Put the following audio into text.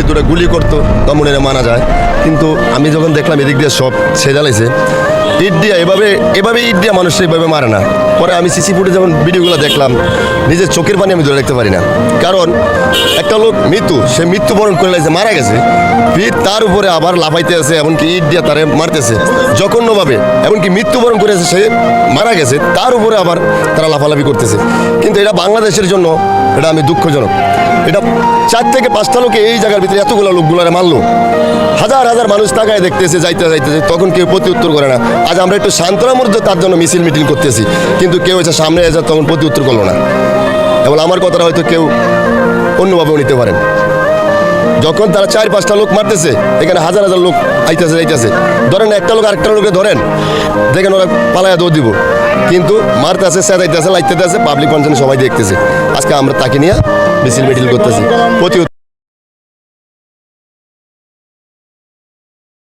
দুটো গুলি করতো দমনের মানা যায়, কিন্তু আমি যখন দেখলাম এদিক দিয়ে সব ছেজালাইছে ইট দিয়া এভাবে ইট দিয়া মানুষ এইভাবে মারে না। পরে আমি সিসি ফুটে যখন ভিডিওগুলো দেখলাম নিজের চোখের পানি আমি ধরে রাখতে পারি না। কারণ একটা লোক সে মৃত্যুবরণ করে লাগছে, মারা গেছে, ফির তার উপরে আবার লাফাইতে আছে, এমনকি ইট দিয়া তারে মারতেছে জঘন্যভাবে, এমনকি মৃত্যুবরণ করেছে, সে মারা গেছে, তার উপরে আবার তারা লাফালাফি করতেছে। কিন্তু এটা বাংলাদেশের জন্য এটা আমি দুঃখজনক। এটা 4 থেকে 5টা লোকে এই জায়গার ভিতরে এতগুলো লোকগুলারে মারলো, হাজার হাজার মানুষ তাকায় দেখতেছে, যাইতেছে, তখন কেউ প্রতি উত্তর করে না। আজ আমরা একটু সান্ত্বনার মধ্যে তার জন্য মিছিল মিটিং করতেছি, কিন্তু কেউ এসে সামনে এসে তখন প্রতি উত্তর করলো না। এবং আমার কথাটা হয়তো কেউ অন্যভাবেও নিতে পারেন। যখন তারা 4-5টা লোক মারতেছে, এখানে হাজার হাজার লোক আইতেছে যাইতেছে, ধরেন একটা লোক আরেকটা লোকে ধরেন, দেখেন ওরা পালায়া দৌড় দিব, কিন্তু মারতেছে, চেঁচাইতেছে, লাইতেছে, পাবলিক ফাংশনে সবাই দেখতেছে। আজকে আমরা তাকে নিয়ে মিছিল মিটিং করতেছি।